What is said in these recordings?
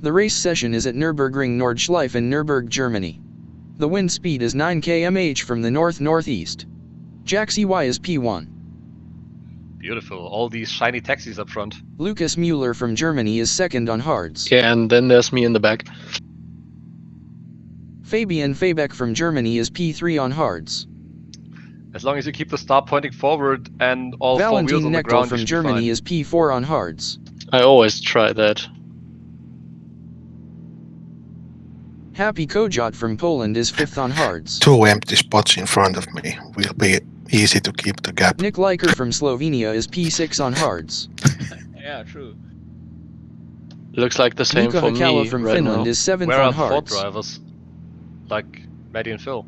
The race session is at Nürburgring Nordschleife in Nürburgring, Germany. The wind speed is 9 km/h from the north-northeast. Jack CY is P1. Beautiful. All these shiny taxis up front. Lucas Müller from Germany is second on hards. Okay, and then there's me in the back. Fabian Fabeck from Germany is P3 on hards. As long as you keep the star pointing forward and all Valentin four wheels on the Knechtel ground, from Germany is P4 on hards. I always try that. Happy Kojot from Poland is 5th on hards. 2 empty spots in front of me. Will be easy to keep the gap. Nick Liker from Slovenia is P6 on hards. Yeah, true. Looks like the same Luka for Hakala me from right Finland now. is 7th Where on are the fourth hards. drivers? Like Maddie and Phil.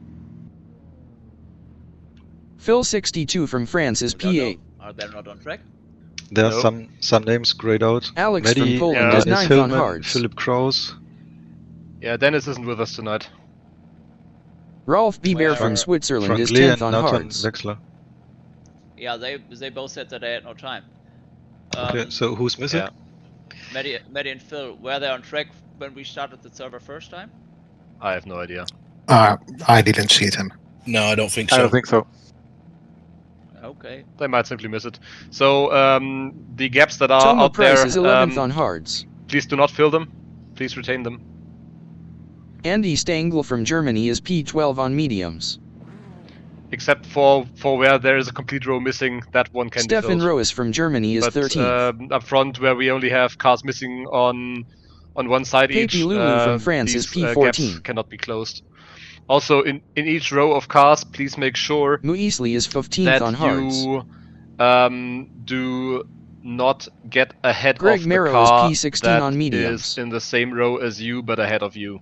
Phil 62 from France is P8. Are they not on track? There are Nope. some names grayed out. Alex from Maddie, Poland yeah. is Dennis 9th on Hillman, hards. Philip Kraus. Yeah, Dennis isn't with us tonight. Rolf Biber Where- from Switzerland Frank is Lee 10th and on Nathan hards. Wexler. Yeah, they both said that they had no time. Okay, so who's missing? yeah. Maddie and Phil, were they on track when we started the server first time? I have no idea. I didn't see them. No, I don't think so. I don't think so. Okay. They might simply miss it. So, the gaps that are Toma out Price there, is 11th on hards. please do not fill them. Please retain them. Andy Stengel from Germany is P12 on mediums. Except for where there is a complete row missing, that one can Stefan be filled. Roes from Germany is But 13th. up front, where we only have cars missing on one side Pepe each, Lulu from France is these P14. gaps cannot be closed. Also, in each row of cars, please make sure Muisli is 15th that on hards. you do not get ahead Greg of the Merrow car is P16 that on mediums. is in the same row as you, but ahead of you.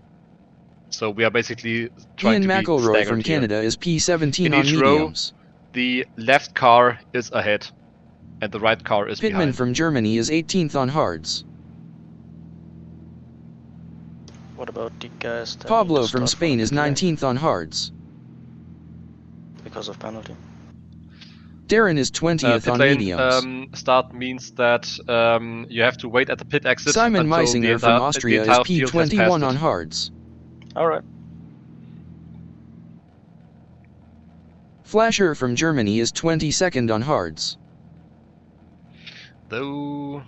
So we are basically trying Ian to be McElroy staggered from here. Canada is P17 In on each row, mediums. The left car is ahead, and the right car is Pittman behind. from Germany is 18th on hards. What about the guys that Pablo need to from start Spain is the delay 19th on hards. because of penalty? Darren is 20th Pit on lane mediums. start means that you have to wait at the pit exit. Simon until the Meisinger from entire- Austria the is entire field has P21 passed on it. hards. Alright. Flasher from Germany is 22nd on hards. Though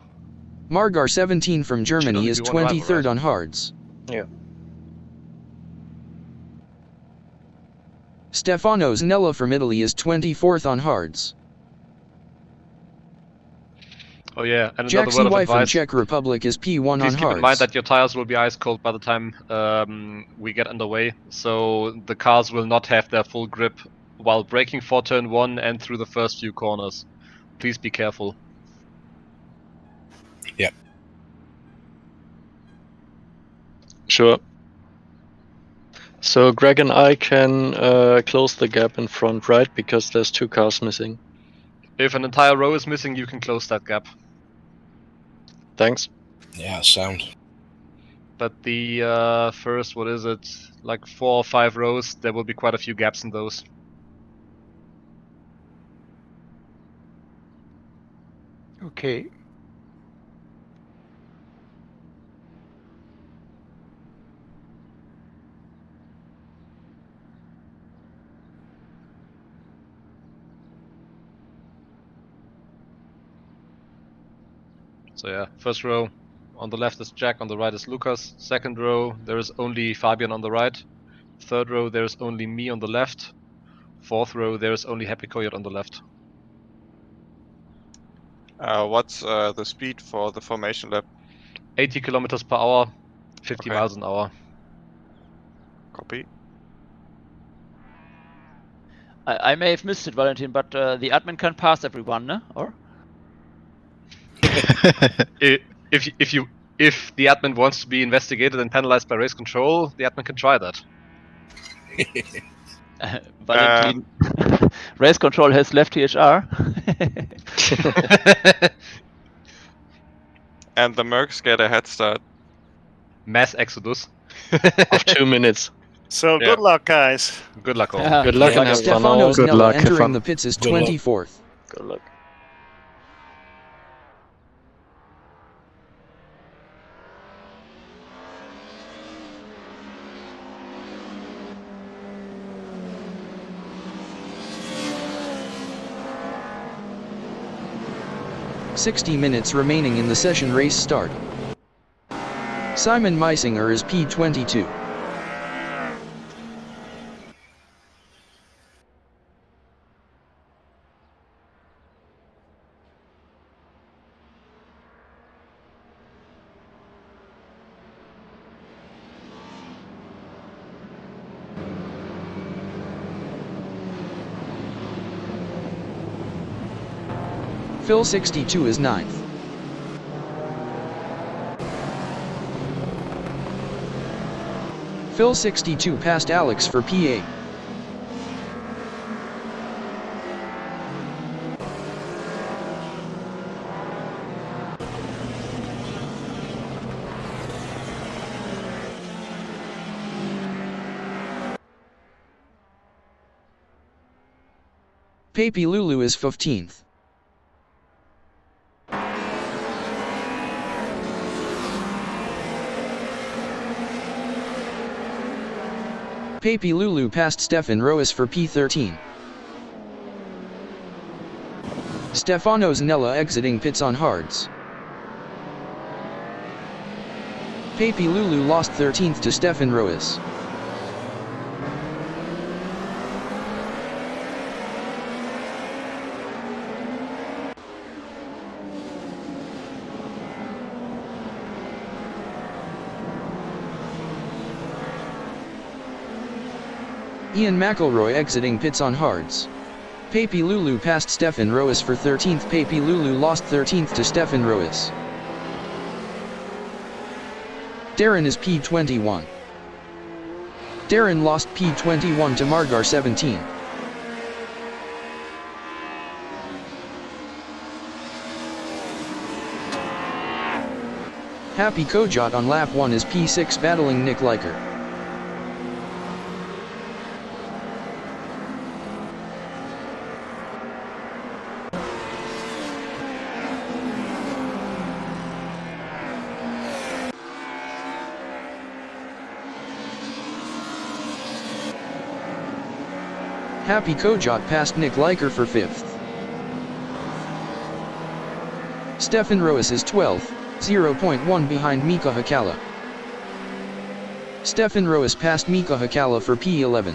Margar 17 from Germany only is be one driver, 23rd right? on hards. Yeah. Stefano Zanella from Italy is 24th on hards. Oh yeah, and Jack another word of CY from advice. Czech Republic is P1 on Please keep hards. in mind that your tires will be ice cold by the time we get underway, so the cars will not have their full grip while braking for turn 1 and through the first few corners. Please be careful. Sure. So Greg and I can close the gap in front, right? Because there's 2 cars missing. If an entire row is missing, you can close that gap. Thanks. Yeah, sound. But the first, what is it, like 4 or 5 rows, there will be quite a few gaps in those. Okay. So yeah, first row, on the left is Jack, on the right is Lucas. Second row, there is only Fabian on the right. Third row, there is only me on the left. Fourth row, there is only Happy Coyote on the left. What's the speed for the formation lap? 80 kilometers per hour, 50 Okay. miles an hour. Copy. I may have missed it, Valentin, but the admin can pass everyone, no? Or? If the admin wants to be investigated and penalized by race control, the admin can try that. Valentin, race control has left THR. And the Mercs get a head start. Mass exodus. Of 2 minutes. So good luck, guys. Good luck all. Yeah. Good luck and have fun Stefano all. Good Zanella luck, have entering fun. the pits is Good luck. 24th. Good luck. 60 minutes remaining in the session. Race start. Simon Meisinger is P22. Phil 62 is 9th. Phil 62 passed Alex for P8. Papi Lulu is 15th. Papi Lulu passed Stefan Roas for P13. Stefano Zanella exiting pits on hards. Papi Lulu lost 13th to Stefan Roas. Ian McElroy exiting pits on hards. Papi Lulu passed Stefan Roas for 13th. Papi Lulu lost 13th to Stefan Roas. Darren is P21. Darren lost P21 to Margar 17. Happy Kojot on lap 1 is P6 battling Nick Liker. Happy Kojot passed Nick Liker for 5th. Stefan Roas is 12th, 0.1 behind Mika Hakala. Stefan Roas passed Mika Hakala for P11.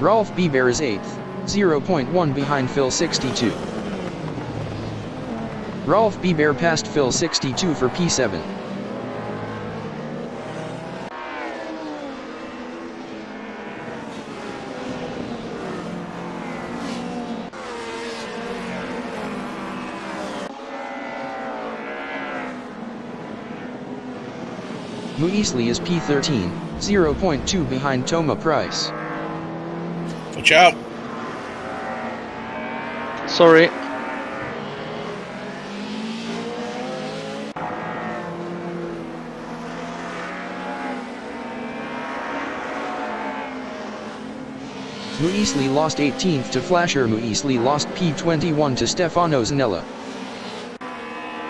Rolf Bieber is 8th, 0.1 behind Phil 62. Rolf Bieber passed Phil 62 for P7. Muisli is P13, 0.2 behind Toma Price. Watch out. Sorry. Muisli lost 18th to Flasher. Muisli lost P21 to Stefano Zanella.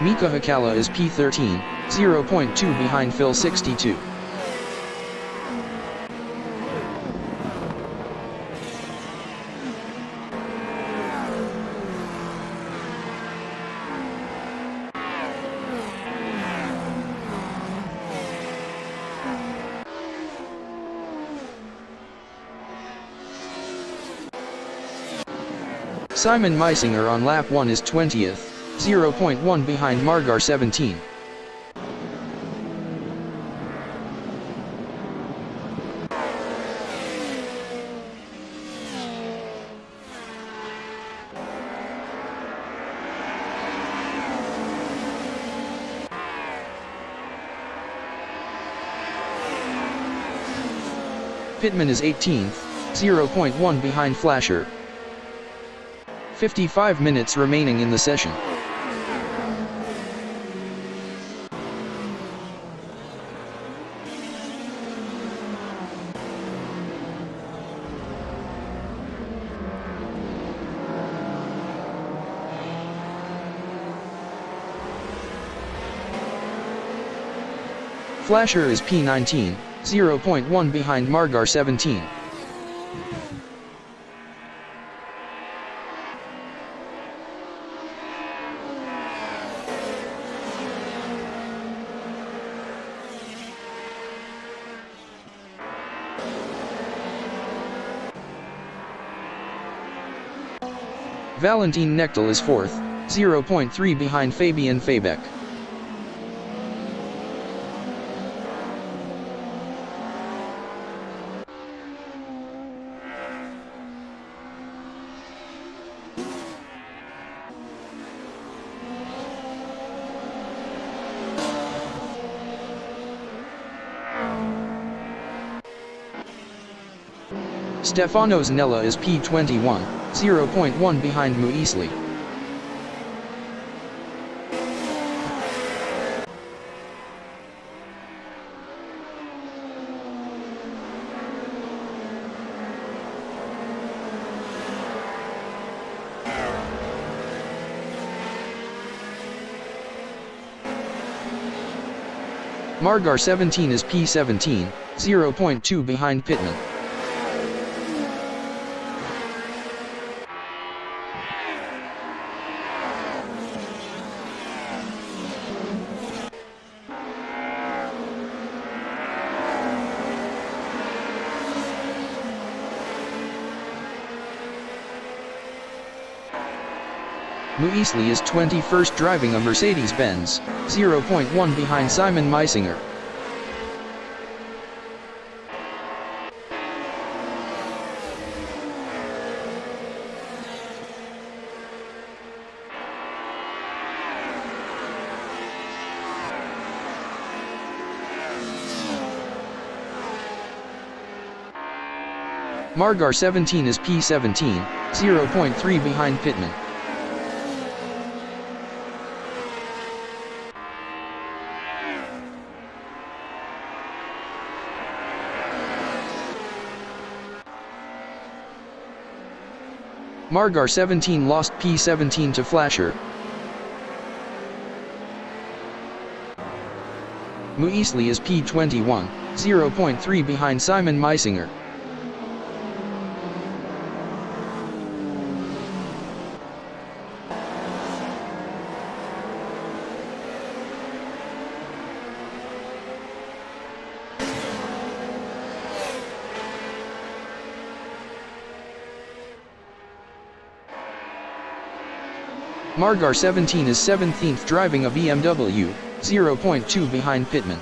Mika Hakala is P13, 0.2 behind Phil 62. Simon Meisinger on lap 1 is 20th, 0.1 behind Margar 17. Pittman is 18th, 0.1 behind Flasher. 55 minutes remaining in the session. Flasher is P19, 0.1 behind Margar 17. Valentin Nechtel is 4th, 0.3 behind Fabian Fabeck. Stefano Zanella is P21, 0.1 behind Muisli. Margar 17 is P17, 0.2 behind Pittman. Muisli is 21st driving a Mercedes-Benz, 0.1 behind Simon Meisinger. Margar 17 is P17, 0.3 behind Pittman. Margar 17 lost P17 to Flasher. Muisli is P21, 0.3 behind Simon Meisinger. Margar 17 is 17th driving a BMW, 0.2 behind Pittman.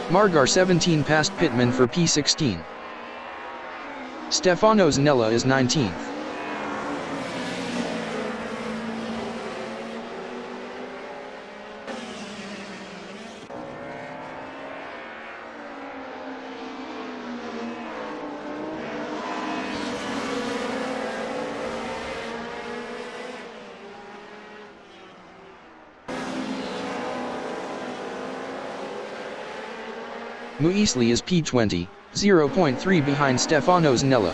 Margar 17 passed Pittman for P16. Stefano Zanella is 19th. Muisli is P20, 0.3 behind Stefano Zanella.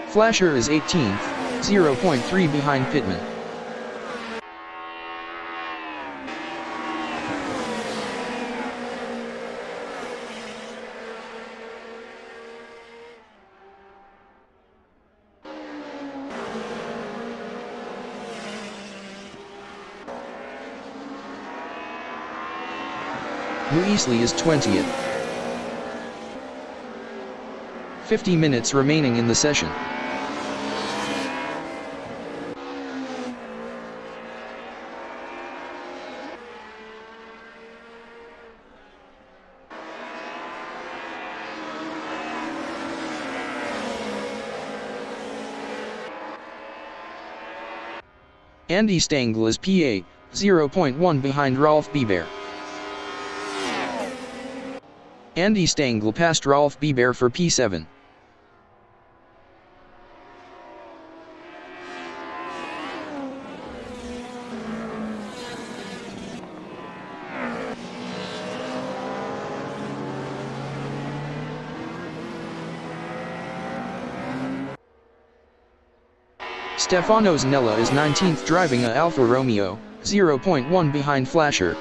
Flasher is 18th, 0.3 behind Pittman. Muisli is 20th. 50 minutes remaining in the session. Andy Stengel is P8, 0.1 behind Rolf Biber. Andy Stengel passed Rolf Biber for P7. Stefano Zanella is 19th driving a Alfa Romeo, 0.1 behind Flasher.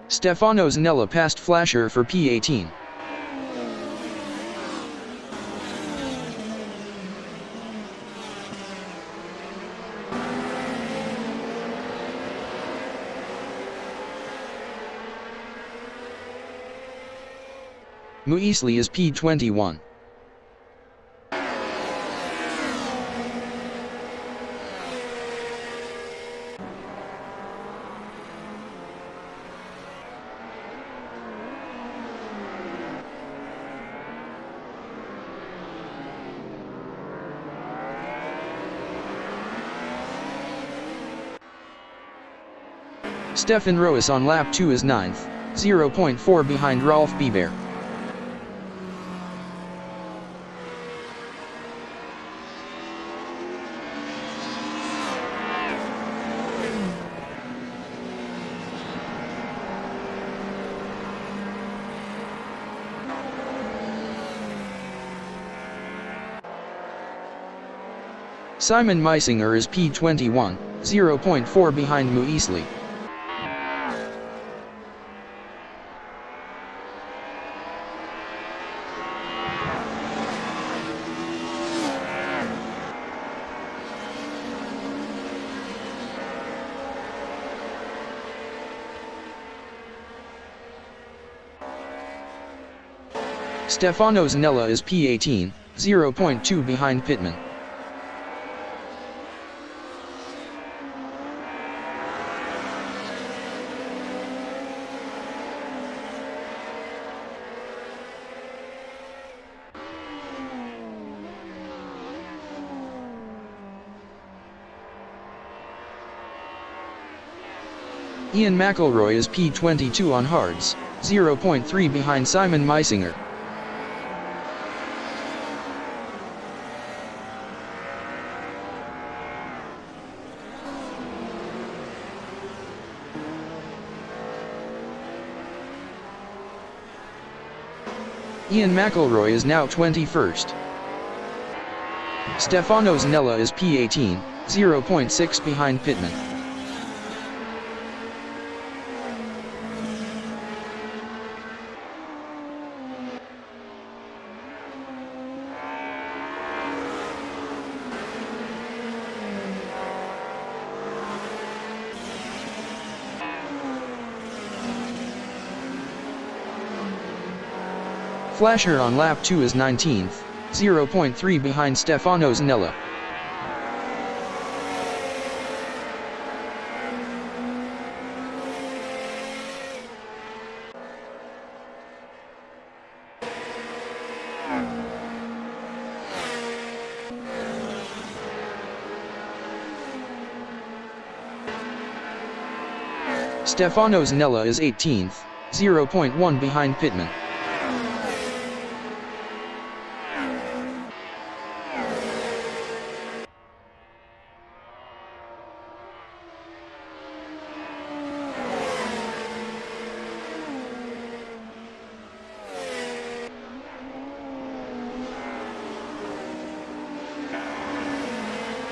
Stefano Zanella passed Flasher for P18. Muisli is P21. Stefan Roos on lap 2 is 9th, 0.4 behind Rolf Biber. Simon Meisinger is P21, 0.4 behind Muisli. Stefano Zanella is P18, 0.2 behind Pittman. Ian McElroy is P22 on hards, 0.3 behind Simon Meisinger. Ian McElroy is now 21st. Stefano Zanella is P18, 0.6 behind Pittman. Flasher on lap 2 is 19th, 0.3 behind Stefano Zanella. Stefano Zanella is 18th, 0.1 behind Pittman.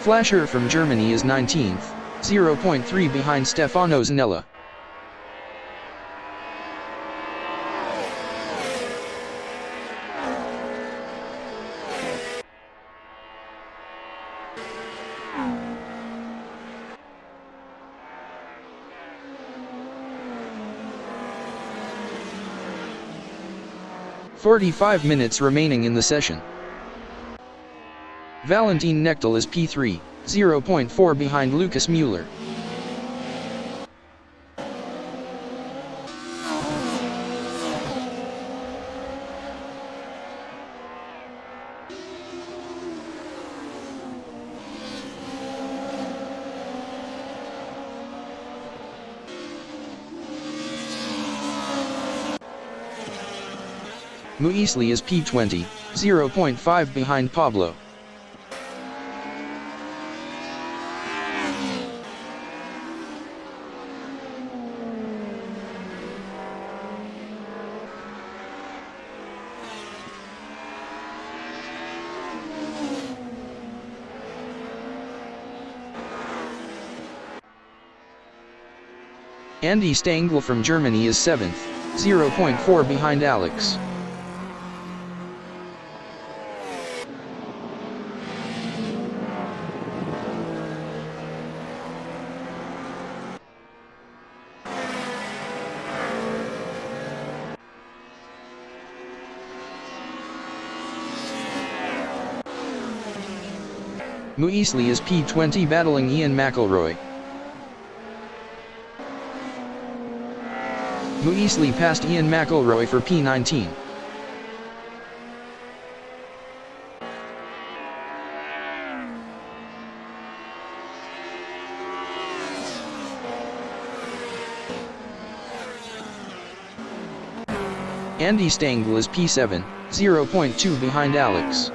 Flasher from Germany is 19th, 0.3 behind Stefano Zanella. "45 minutes remaining in the session. Valentin Knechtel is P3, 0.4 behind Lucas Mueller. Muesli is P20, 0.5 behind Pablo. Andy Stengel from Germany is 7th, 0.4 behind Alex. Muesli is P20 battling Ian McElroy. Muesli passed Ian McElroy for P19. Andy Stengel is P7, 0.2 behind Alex.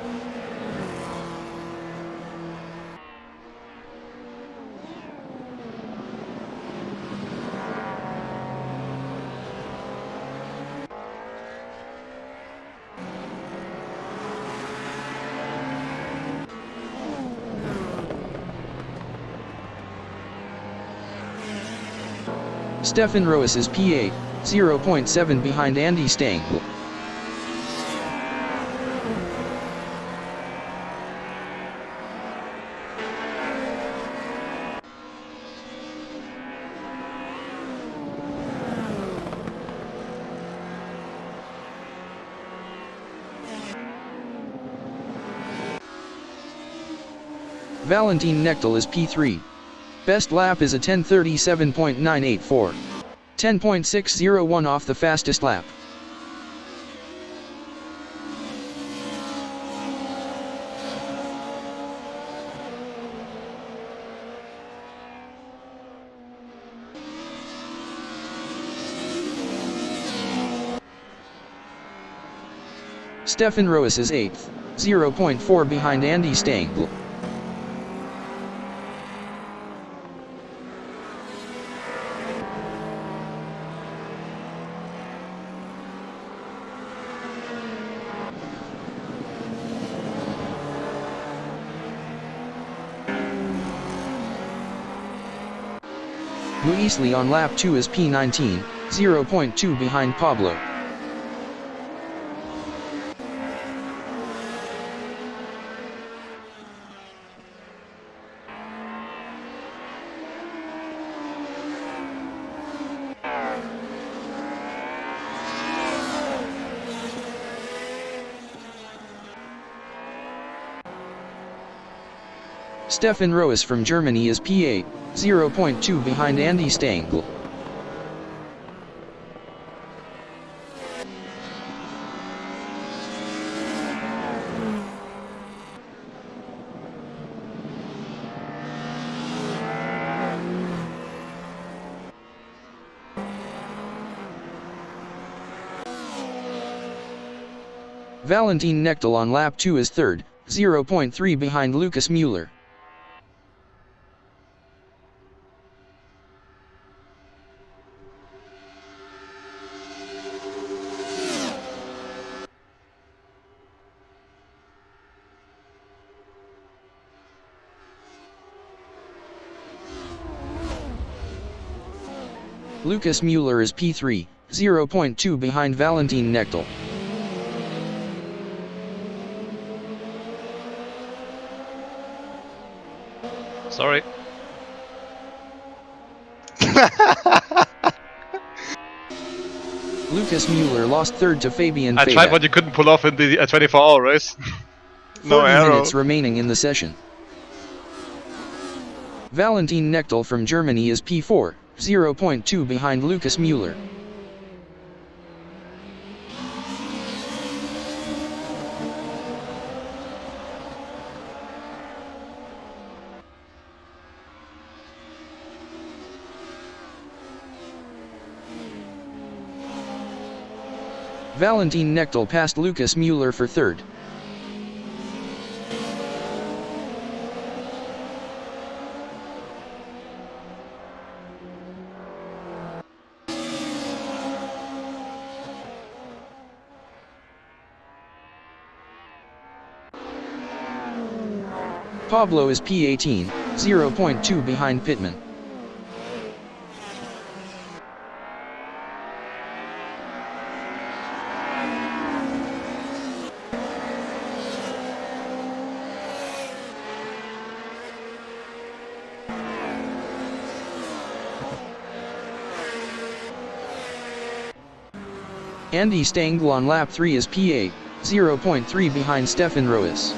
Stefan Roos is P8, 0.7 behind Andy Stengel. Valentin Knechtel is P3. Best lap is a 10:37.984. 10.601 off the fastest lap. Stefan Roos is 8th, 0.4 behind Andy Stengel. Muesli on lap 2 is P19, 0.2 behind Pablo. Stefan Roos from Germany is P8, 0.2 behind Andy Stengel. Valentin Knechtel on lap 2 is 3rd, 0.3 behind Lucas Mueller. Lucas Mueller is P3, 0.2 behind Valentin Knechtel. Sorry. Lucas Mueller lost 3rd to Fabian I Fabak. tried what you couldn't pull off in the 24-hour race. No 40 arrow. minutes remaining in the session. Valentin Knechtel from Germany is P4, 0.2 behind Lucas Mueller. Valentin Knechtel passed Lucas Müller for third. Pablo is P18, 0.2 behind Pittman. Andy Stengel on lap 3 is P8, 0.3 behind Stefan Roes.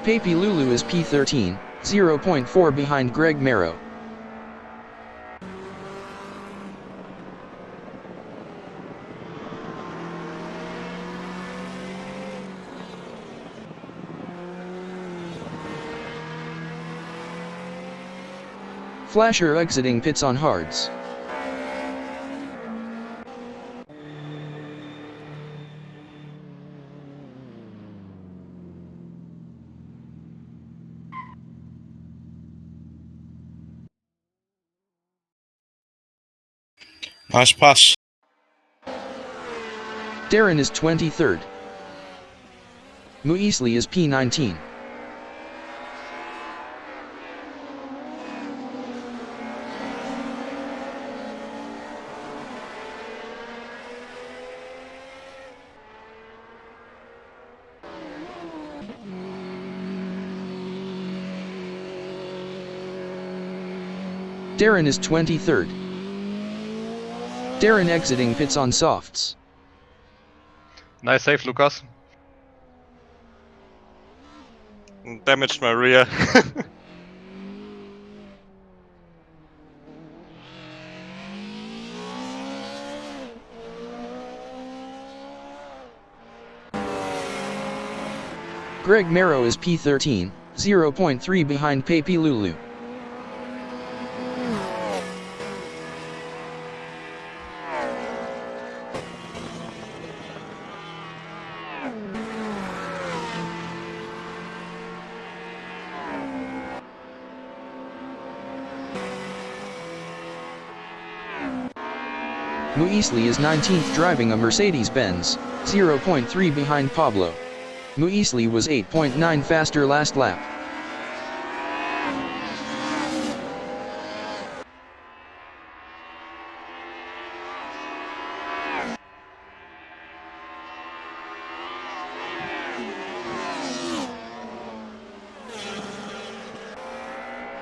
Pepe Lulu is P13, 0.4 behind Greg Merrow. Flasher exiting pits on hards. Nice pass. Darren is 23rd. Muisli is P19. Darren is 23rd. Darren exiting pits on softs. Nice save, Lucas. Damaged my rear. Greg Merrow is P13, 0.3 behind Pepe Lulu. Muisli is 19th driving a Mercedes-Benz, 0.3 behind Pablo. Muisli was 8.9 faster last lap.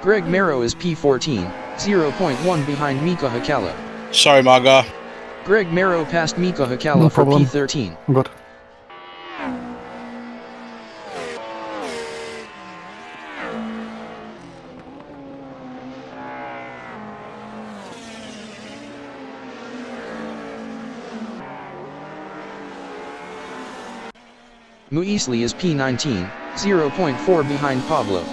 Greg Merrow is P14, 0.1 behind Mika Hakala. Sorry, my guy. Greg Merrow passed Mika Hakala for P13. Good. Muisli is P19, 0.4 behind Pablo.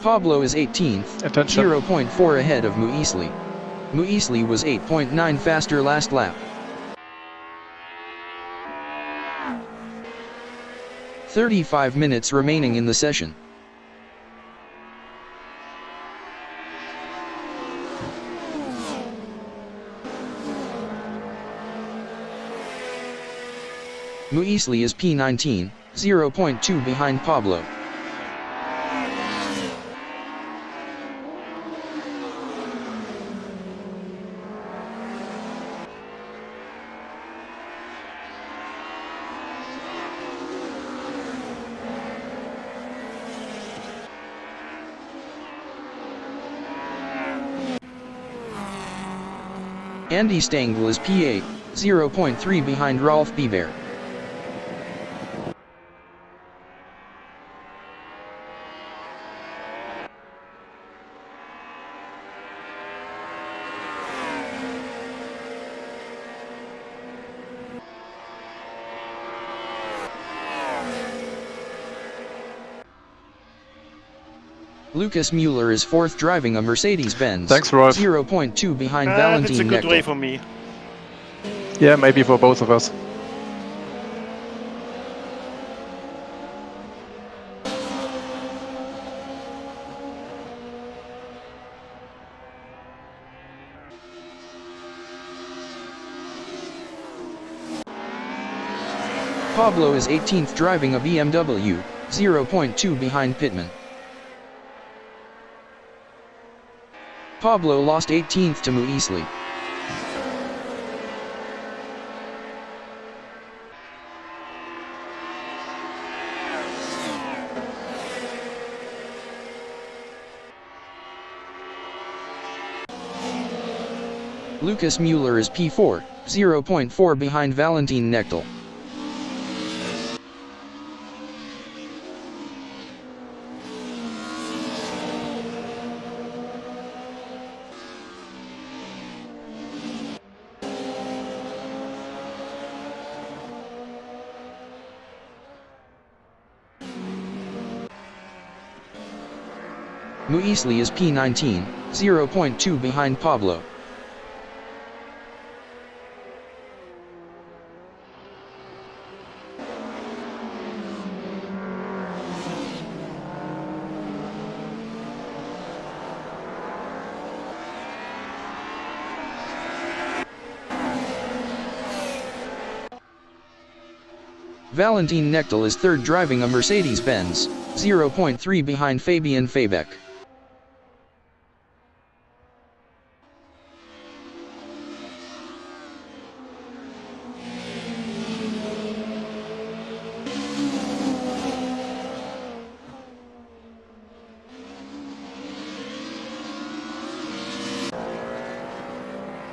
Pablo is 18th, Attention. 0.4 ahead of Muisli. Muisli was 8.9 faster last lap. "35 minutes remaining in the session. Muisli is P19, 0.2 behind Pablo. Andy Stengel is P8, 0.3 behind Rolf Bever. Lucas Mueller is 4th driving a Mercedes-Benz. Thanks, Rolf. 0.2 behind Valentin It's a good Knechtel. way for me. Yeah, maybe for both of us. Pablo is 18th driving a BMW, 0.2 behind Pittman. Pablo lost 18th to Muisli. Lucas Mueller is P4, 0.4 behind Valentin Knechtel. Muisli is P19, 0.2 behind Pablo. Valentin Knechtel is 3rd driving a Mercedes-Benz, 0.3 behind Fabian Fabeck.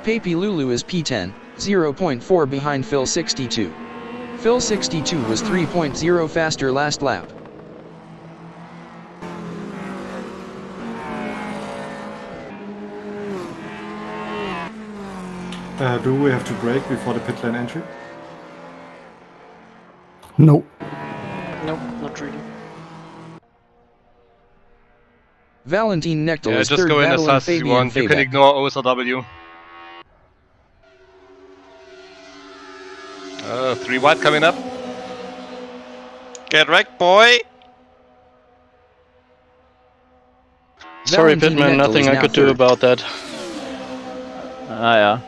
Pepe Lulu is P10, 0.4 behind Phil 62. Phil 62 was 3.0 faster last lap. Do we have to brake before the pit lane entry? No. Nope, not really. Valentin Knechtel Yeah, is just 3rd go in as battling fast as you Fabian want. You can Fabeck. ignore OSRW. 3 wide coming up. Get wrecked, boy! Sorry, Valentin Pittman, Knechtel nothing is I now could do 3rd. about that. Ah, yeah.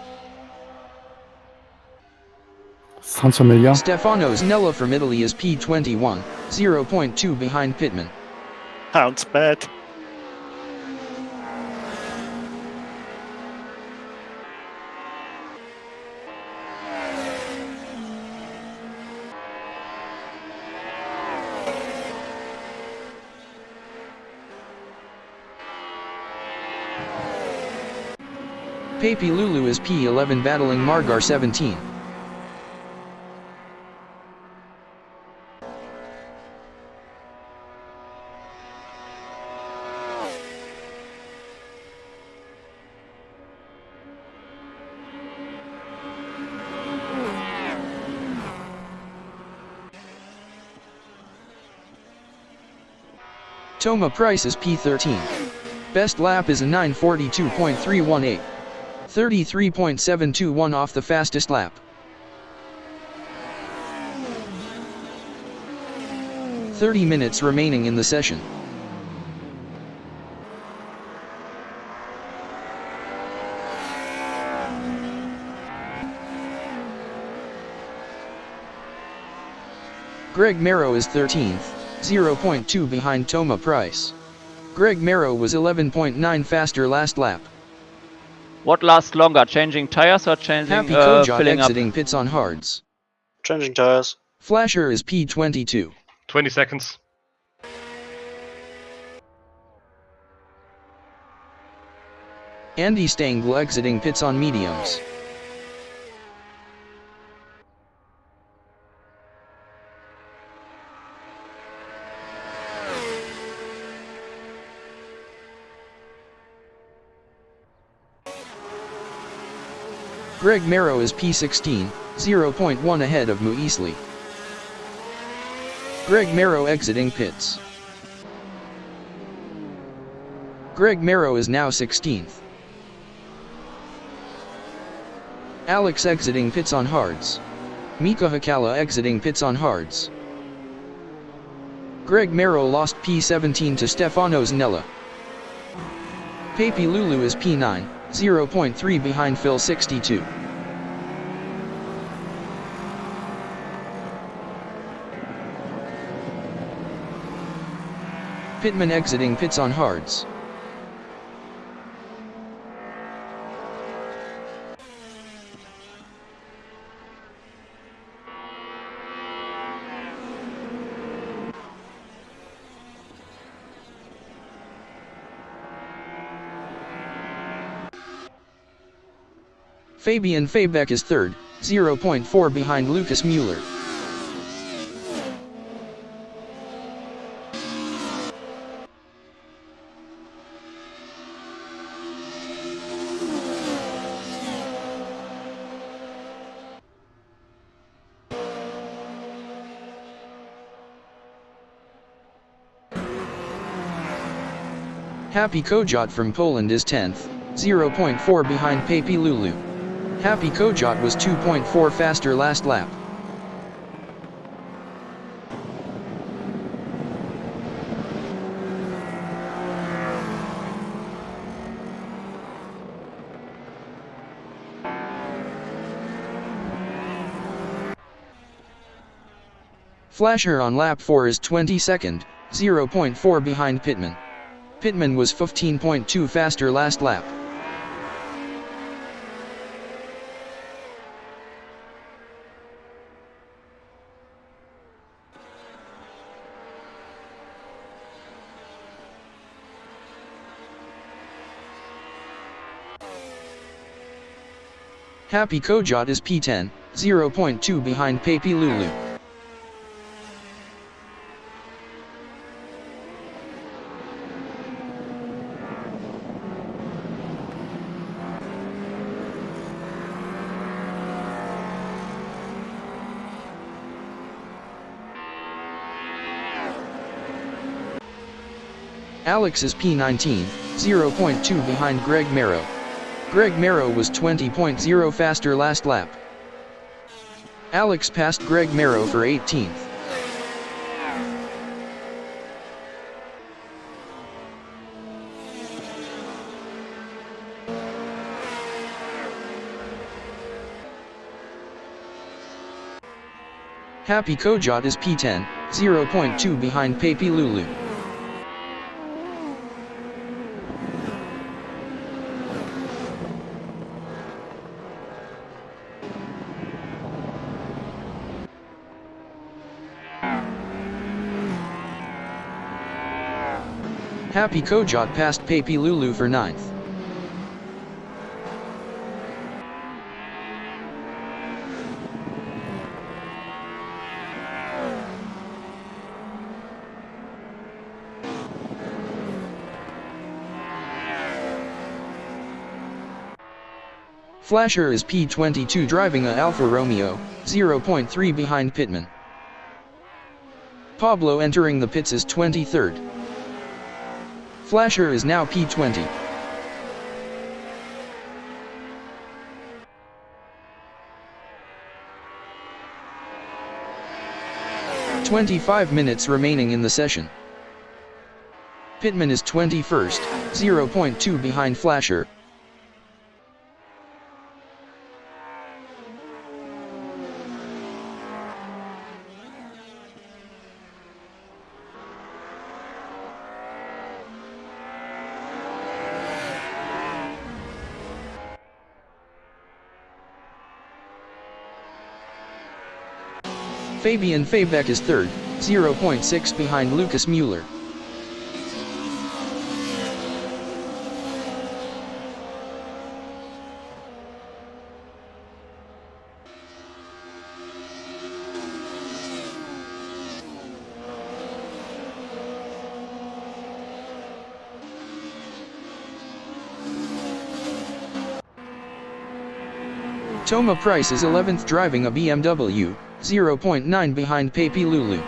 Sounds familiar. Stefano Snella from Italy is P21, 0.2 behind Pittman. Sounds bad. Pepe Lulu is P11 battling Margar 17. Toma Price is P13. Best lap is a 9:42.318. 33.721 off the fastest lap. "30 minutes remaining in the session. Greg Merrow is 13th, 0.2 behind Toma Price. Greg Merrow was 11.9 faster last lap. What lasts longer, changing tires or changing Happy Kojak filling up? exiting pits on hards. Changing tires. Flasher is P22. 20 seconds. Andy Stengel exiting pits on mediums. Greg Marrow is P16, 0.1 ahead of Muesli. Greg Marrow exiting pits. Greg Marrow is now 16th. Alex exiting pits on hards. Mika Hakala exiting pits on hards. Greg Marrow lost P17 to Stefano Zanella. Pepe Lulu is P9, 0.3 behind Phil 62. Pittman exiting pits on hards. Fabian Fabeck is third, 0.4 behind Lucas Mueller. Happy Kojot from Poland is 10th, 0.4 behind Pepe Lulu. Happy Kojot was 2.4 faster last lap. Flasher on lap 4 is 22nd, 0.4 behind Pittman. Pittman was 15.2 faster last lap. Happy Kojot is P10, 0.2 behind Pepe Lulu. Alex is P19, 0.2 behind Greg Marrow. Greg Marrow was 20.0 faster last lap. Alex passed Greg Marrow for 18th. Happy Kojot is P10, 0.2 behind Pepe Lulu. Happy Kojot passed Pepe Lulu for 9th. Flasher is P22 driving a Alfa Romeo, 0.3 behind Pittman. Pablo entering the pits is 23rd. Flasher is now P20. "25 minutes remaining in the session. Pittman is 21st, 0.2 behind Flasher. Fabian Fabeck is third, 0.6 behind Lucas Mueller. Toma Price is 11th driving a BMW, 0.9 behind Pepe Lulu.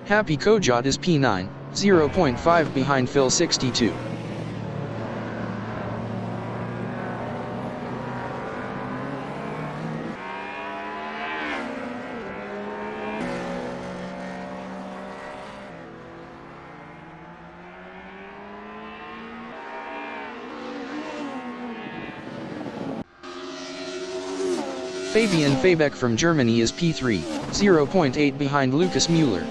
Happy Kojot is P9, 0.5 behind Phil 62. Fabian Fabeck from Germany is P3, 0.8 behind Lucas Müller.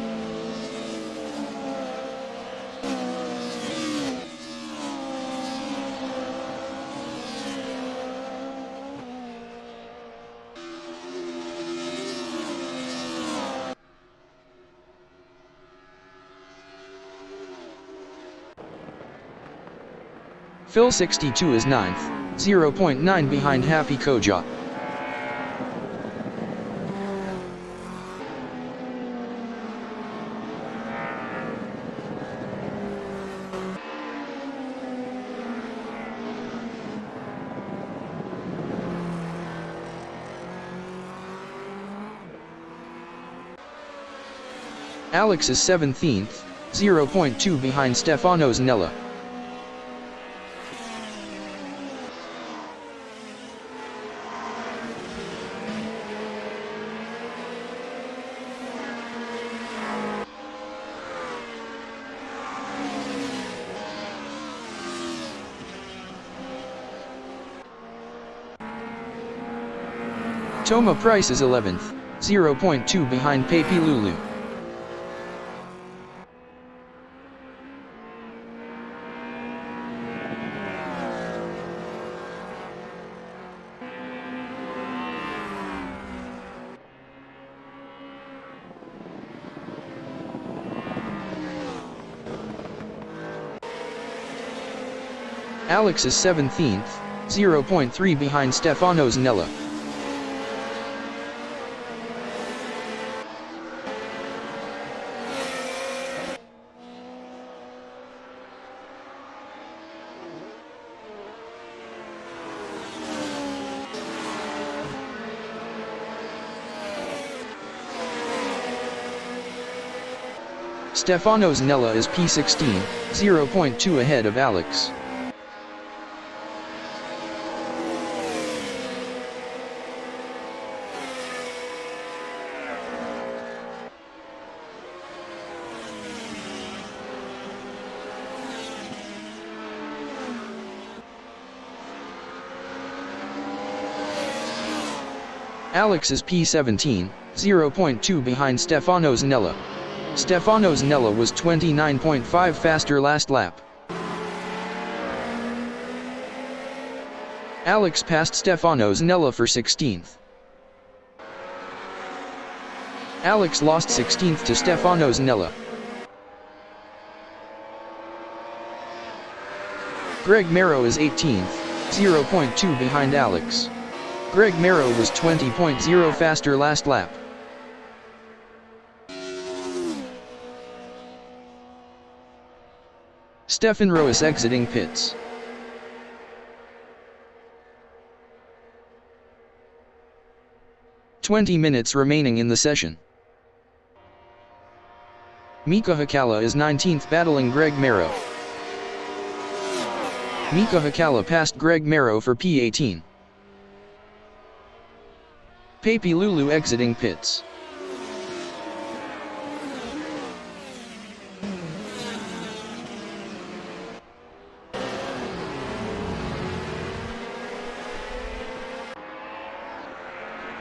Phil 62 is 9th, 0.9 behind Happy Kojot. Alex is 17th, 0.2 behind Stefano Zanella. Toma Price is 11th, 0.2 behind Pepe Lulu. Alex is 17th, 0.3 behind Stefano Zanella. Stefano Zanella is P16, 0.2 ahead of Alex. Alex is P17, 0.2 behind Stefano Zanella. Stefano Zanella was 29.5 faster last lap. Alex passed Stefano Zanella for 16th. Alex lost 16th to Stefano Zanella. Greg Merrow is 18th, 0.2 behind Alex. Greg Merrow was 20.0 faster last lap. Stefan Roos exiting pits. "20 minutes remaining in the session. Mika Hakala is 19th battling Greg Merrow. Mika Hakala passed Greg Merrow for P18. Pepe Lulu exiting pits.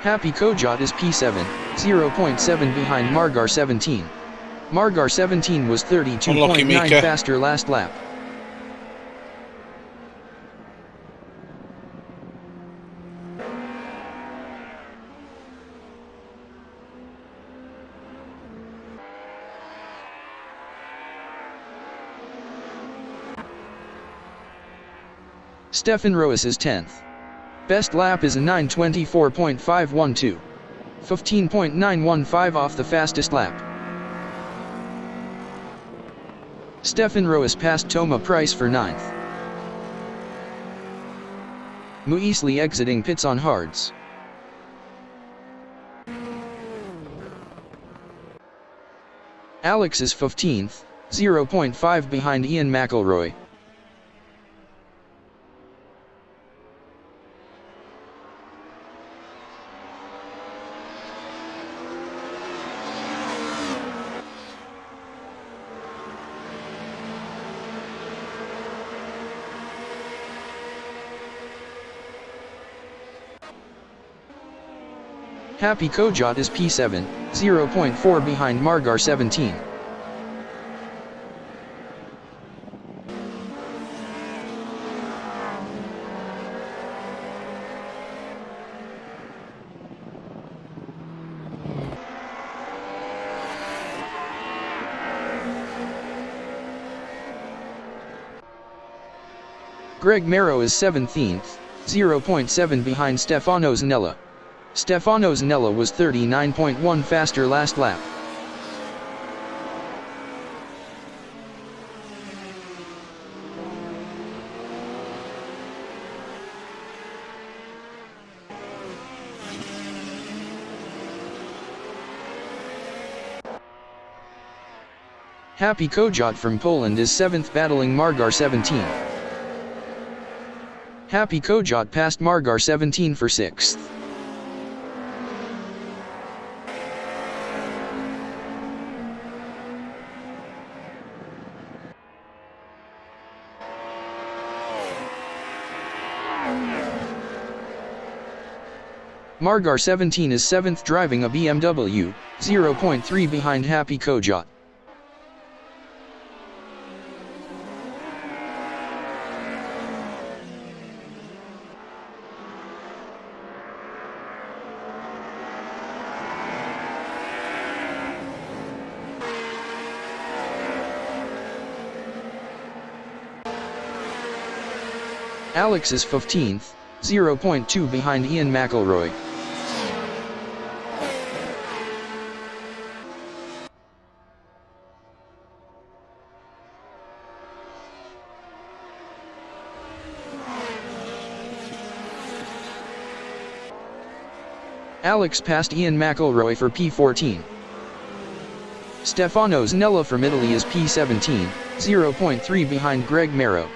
Happy Kojot is P7, 0.7 behind Margar 17. Margar 17 was 32.9 faster last lap. Stefan Roos is 10th. Best lap is a 9:24.512. 15.915 off the fastest lap. Stefan Roos passed Toma Price for 9th. Muisli exiting pits on hards. Alex is 15th, 0.5 behind Ian McElroy. Happy Kojot is P7, 0.4 behind Margar 17. Greg Marrow is 17th, 0.7 behind Stefano Zanella. Stefano Zanella was 39.1 faster last lap. Happy Kojot from Poland is 7th battling Margar 17. Happy Kojot passed Margar 17 for 6th. Margar 17 is 7th driving a BMW, 0.3 behind Happy Kojot. Alex is 15th, 0.2 behind Ian McElroy. Alex passed Ian McElroy for P14. Stefano Zanella from Italy is P17, 0.3 behind Greg Marrow.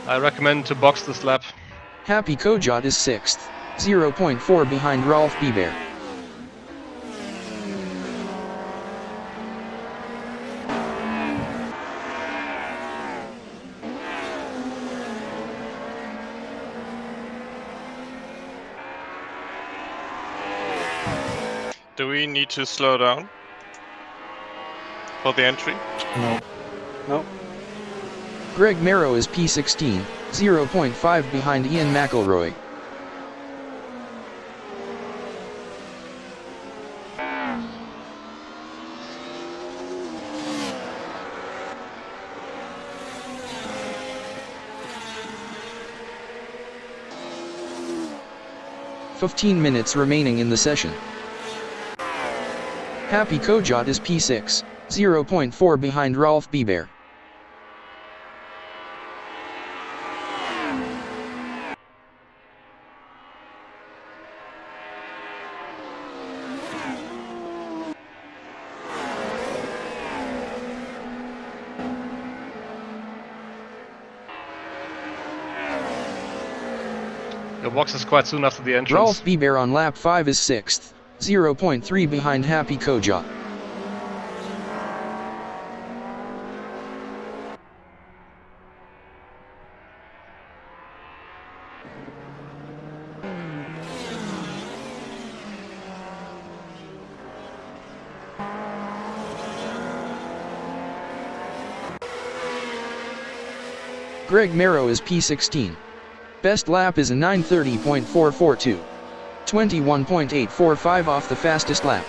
I recommend to box this lap. Happy Kojot is 6th, 0.4 behind Rolf Bieber. Do we need to slow down for the entry? No. No. Greg Marrow is P16, 0.5 behind Ian McElroy. "15 minutes remaining in the session. Happy Kojot is P6, 0.4 behind Rolf Bieber. The box is quite soon after the entrance. Rolf Bieber on lap 5 is 6th, 0.3 behind Happy Kojot. Greg Marrow is P16. Best lap is a 9:30.442. 21.845 off the fastest lap.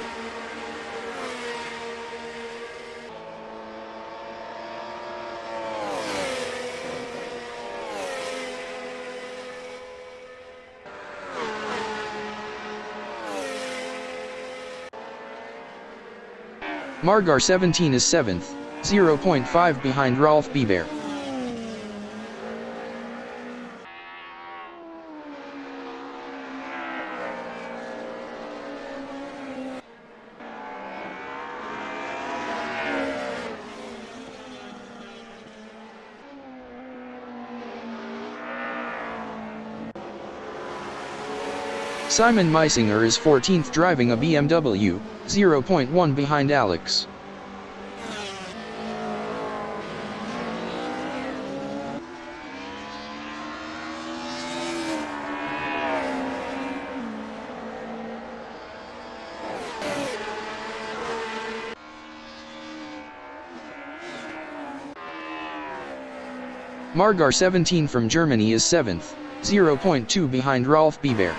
Margar 17 is 7th, 0.5 behind Rolf Biber. Simon Meisinger is 14th driving a BMW, 0.1 behind Alex. Margar 17 from Germany is 7th, 0.2 behind Rolf Biber.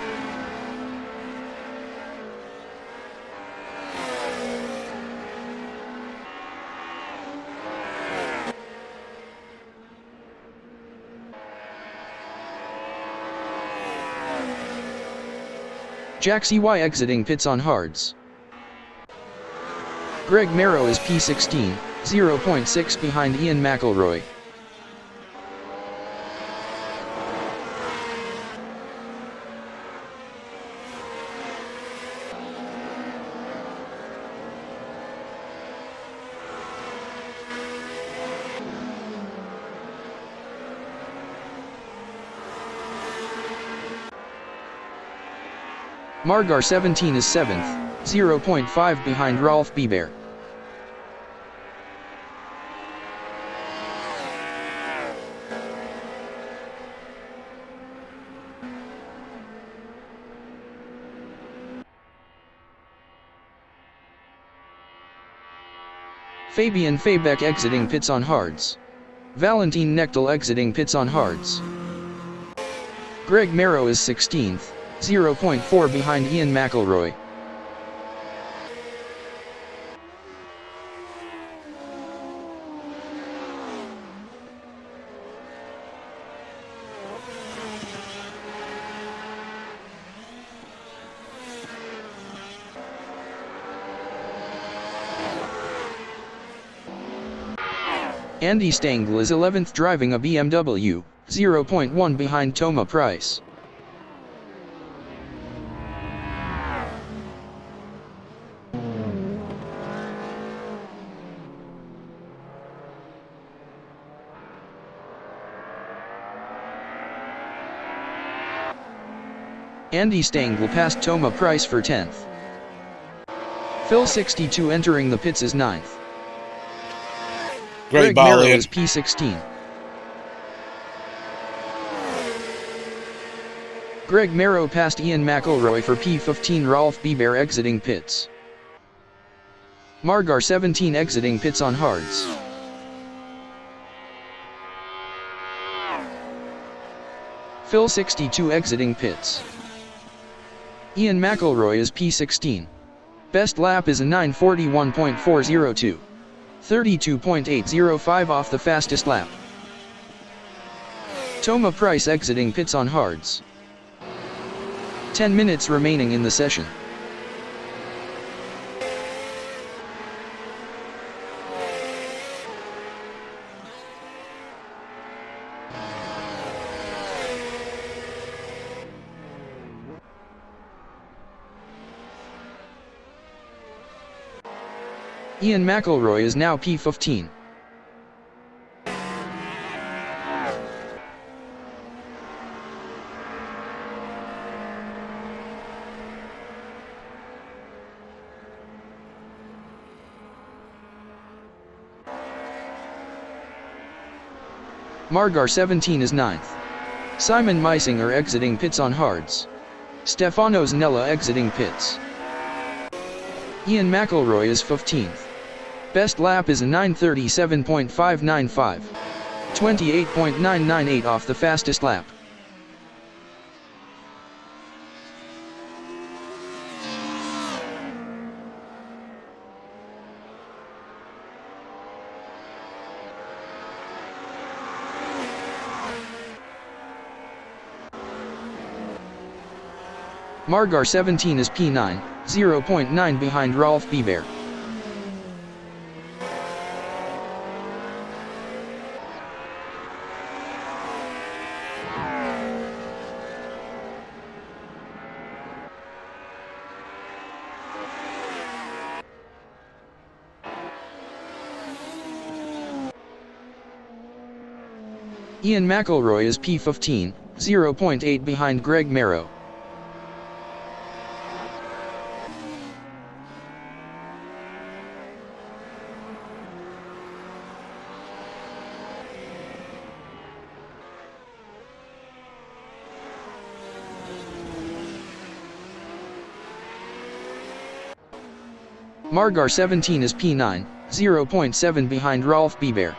Jack CY exiting pits on hards. Greg Marrow is P16, 0.6 behind Ian McElroy. Margar 17 is 7th, 0.5 behind Rolf Biber. Fabian Fabeck exiting pits on hards. Valentin Nechtel exiting pits on hards. Greg Marrow is 16th, 0.4 behind Ian McElroy. Andy Stengel is 11th driving a BMW, 0.1 behind Toma Price. Andy Stengel passed Toma Price for 10th. Phil 62 entering the pits is 9th. Great Greg Marrow Ian. is P16. Greg Marrow passed Ian McElroy for P15. Rolf Biber exiting pits. Margar 17 exiting pits on hards. Phil 62 exiting pits. Ian McElroy is P16. Best lap is a 9:41.402. 32.805 off the fastest lap. Toma Price exiting pits on hards. 10 minutes remaining in the session. Ian McElroy is now P15. Margar 17 is 9th. Simon Meisinger exiting pits on hards. Stefano Zanella exiting pits. Ian McElroy is 15th. Best lap is a 9:37.595. 28.998 off the fastest lap. Margar 17 is P9, 0.9 behind Rolf Biber. Ian McElroy is P15, 0.8 behind Greg Merrow. Margar 17 is P9, 0.7 behind Rolf Biber.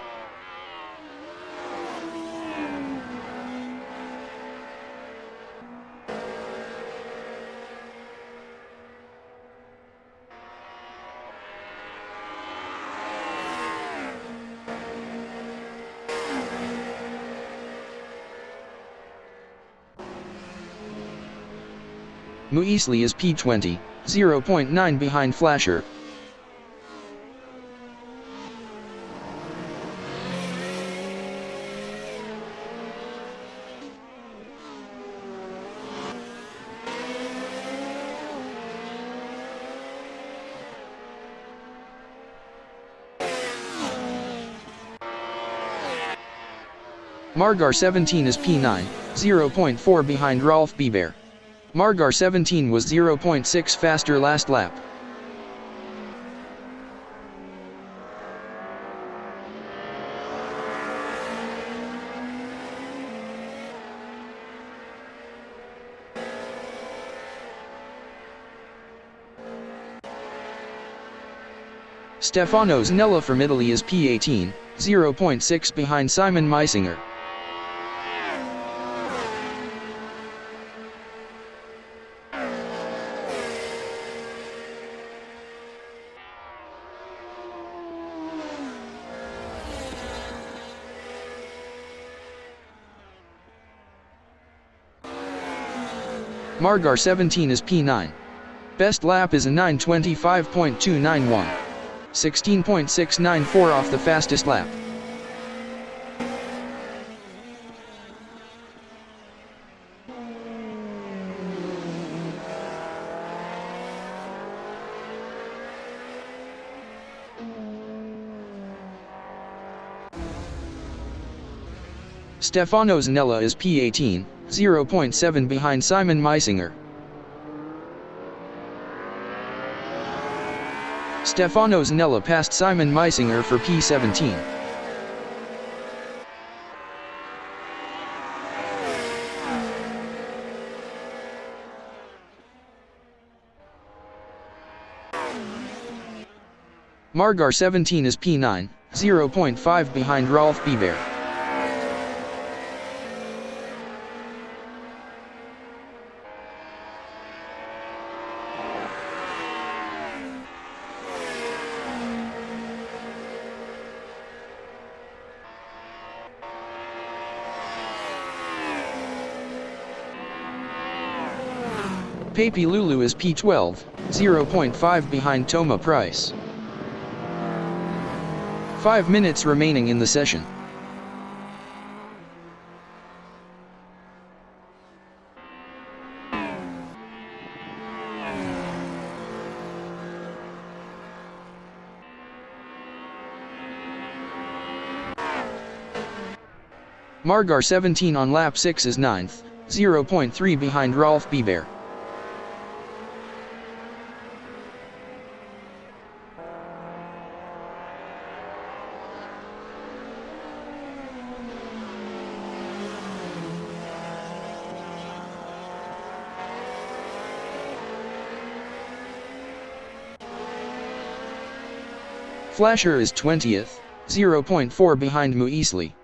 Muesli is P20, 0.9 behind Flasher. Margar 17 is P9, 0.4 behind Rolf Biber. Margar 17 was 0.6 faster last lap. Stefano Zanella from Italy is P18, 0.6 behind Simon Meisinger. Margar 17 is P9. Best lap is a 9:25.291. 16.694 off the fastest lap. Stefano Zanella is P18, 0.7 behind Simon Meisinger. Stefano Zanella passed Simon Meisinger for P17. Margar 17 is P9, 0.5 behind Rolf Biber. Pepe Lulu is P12, 0.5 behind Toma Price. 5 minutes remaining in the session. Margar 17 on lap 6 is 9th, 0.3 behind Rolf Biber. Flasher is 20th, 0.4 behind Muesli.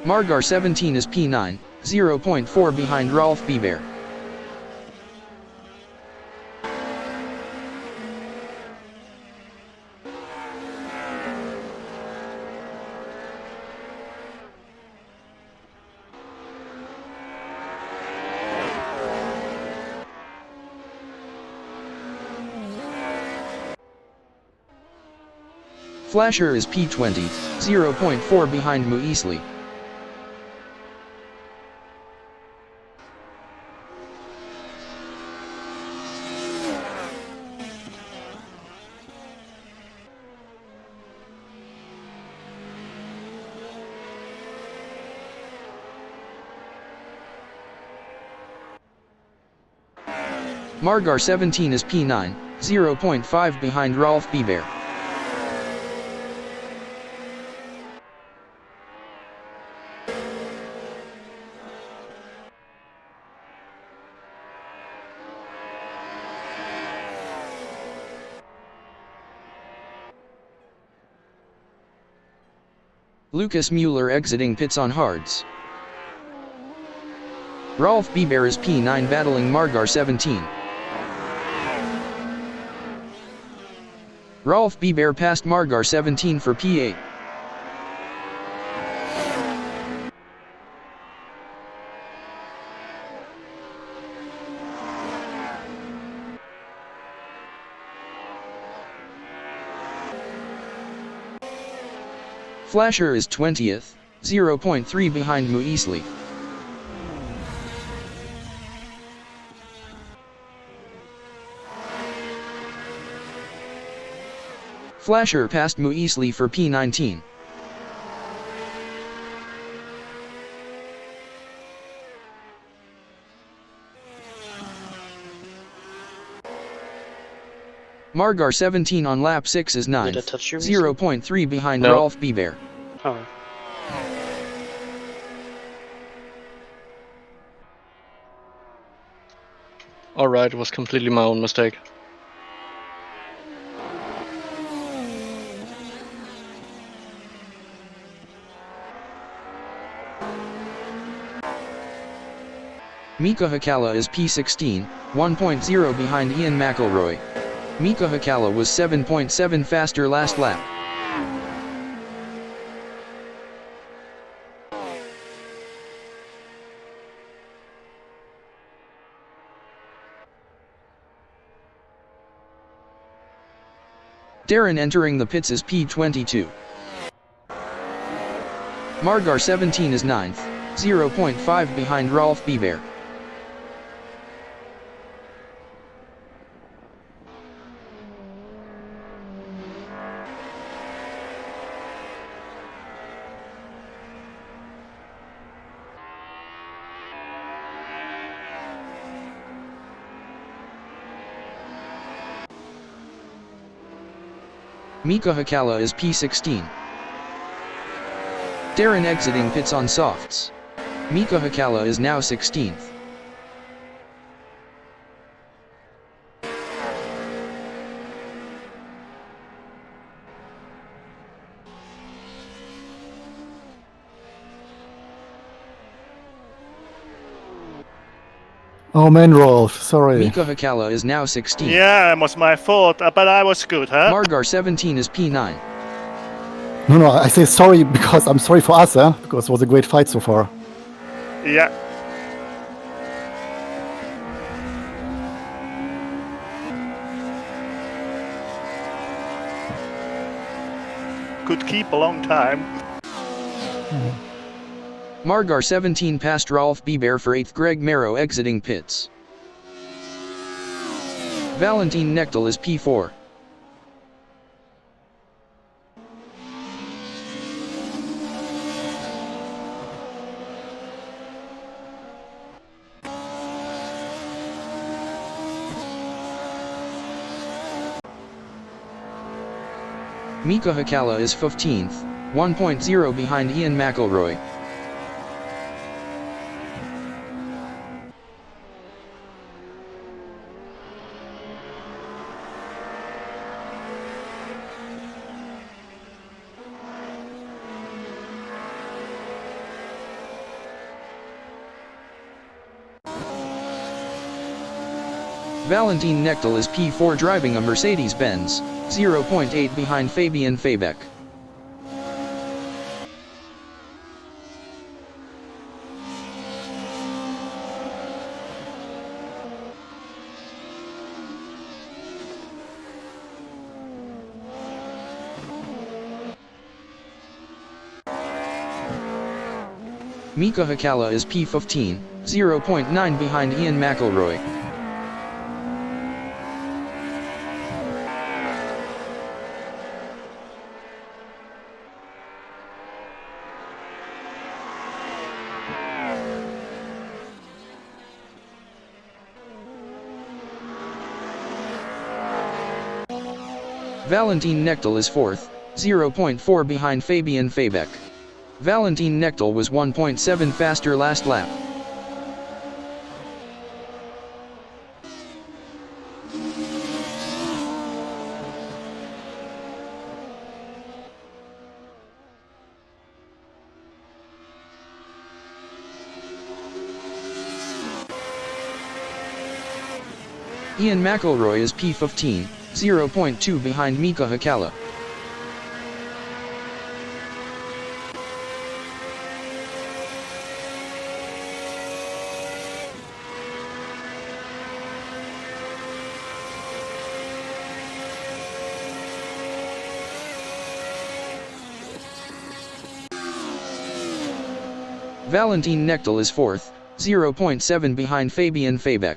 Margar 17 is P9, 0.4 behind Rolf Beber. Flasher is P20, 0.4 behind Muisli. Margar 17 is P9, 0.5 behind Rolf Beber. Lucas Mueller exiting pits on hards. Rolf Beber is P9 battling Margar 17. Rolf Beber passed Margar 17 for P8. Flasher is 20th, 0.3 behind Muisli. Flasher passed Muisli for P19. Margar 17 on lap 6 is 9th, 0.3 behind Rolf Beber. Oh. Alright, it was completely my own mistake. Mika Hakala is P16, 1.0 behind Ian McElroy. Mika Hakala was 7.7 faster last lap. Darren entering the pits is P22. Margar 17 is 9th, 0.5 behind Rolf Beber. Mika Hakala is P16. Darren exiting pits on softs. Mika Hakala is now 16th. Oh man, Rolf, sorry. Mika Hakala is now 16th. Yeah, it was my fault, but I was good, huh? Margar 17 is P9. No, I say sorry because I'm sorry for us, because it was a great fight so far. Yeah. Could keep a long time. Margar 17 passed Rolf Beber for 8th. Greg Marrow exiting pits. Valentin Nechtel is P4. Mika Hakala is 15th, 1.0 behind Ian McElroy. Valentin Knechtel is P4 driving a Mercedes-Benz, 0.8 behind Fabian Fabeck. Mika Hakala is P15, 0.9 behind Ian McElroy. Valentin Knechtel is 4th, 0.4 behind Fabian Fabeck. Valentin Knechtel was 1.7 faster last lap. Ian McElroy is P15, 0.2 behind Mika Hakala. Valentin Knechtel is 4th, 0.7 behind Fabian Fabeck.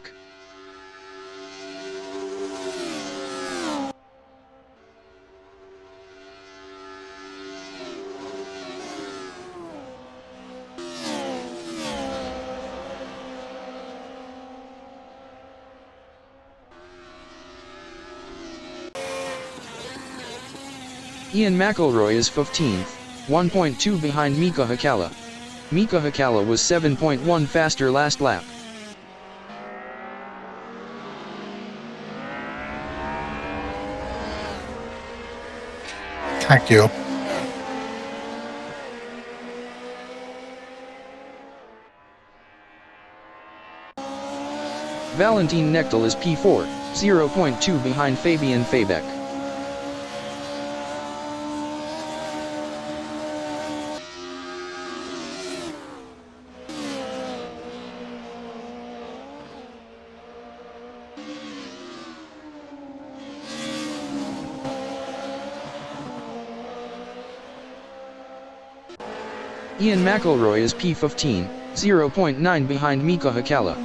Ian McElroy is 15th, 1.2 behind Mika Hakala. Mika Hakala was 7.1 faster last lap. Thank you. Valentin Knechtel is P4, 0.2 behind Fabian Fabeck. Ian McElroy is P15, 0.9 behind Mika Hakala.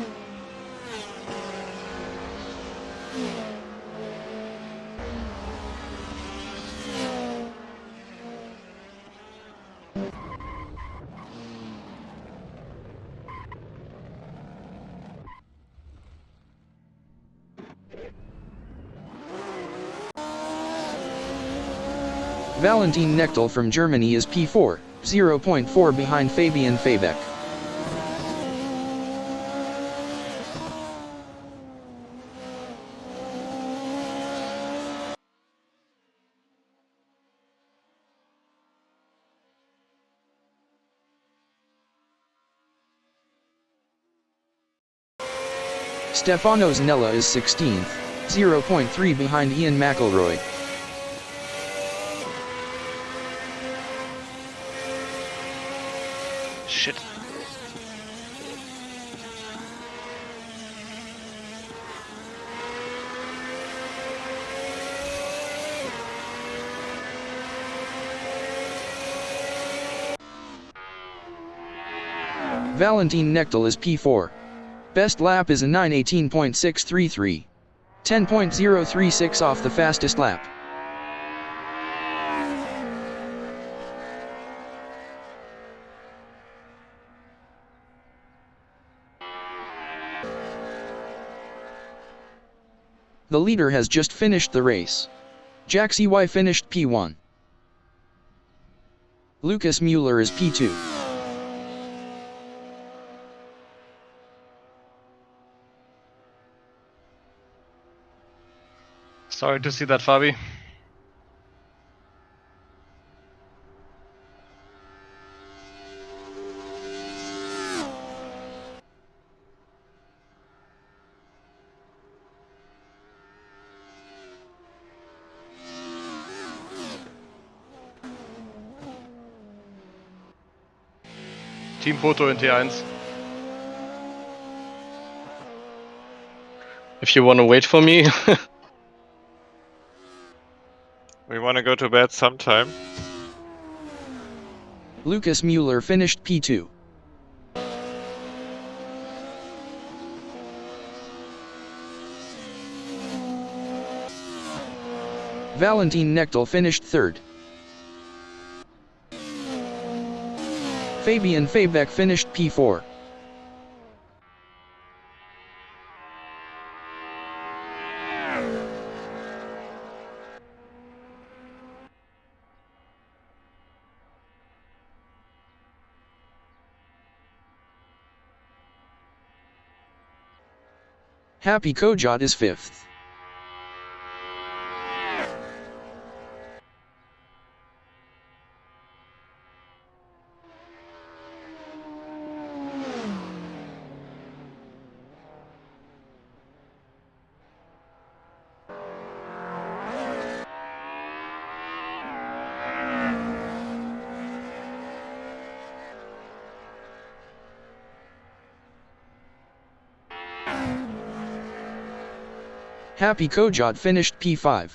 Valentin Knechtel from Germany is P4, 0.4 behind Fabian Fabeck. Stefano Zanella is 16th, 0.3 behind Ian McElroy. Shit. Valentin Knechtel is P4. Best lap is a 9:18.633. 10.036 off the fastest lap. The leader has just finished the race. Jack CY finished P1. Lucas Mueller is P2. Sorry to see that, Fabi. Team Boto in T1. If you want to wait for me. We want to go to bed sometime. Lucas Mueller finished P2. Valentin Knechtel finished 3rd. Fabian Fabeck finished P4. Happy Kojot is 5th. Happy Kojot finished P5.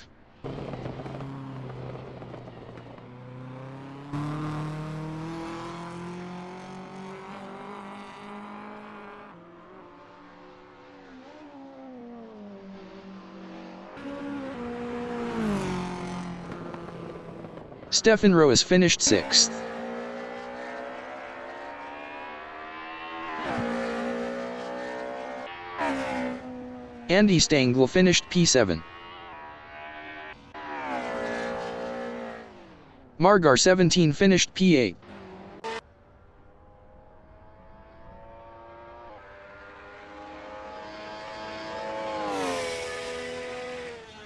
Stefan Roas finished 6th. Andy Stengel finished P7. Margar 17 finished P8.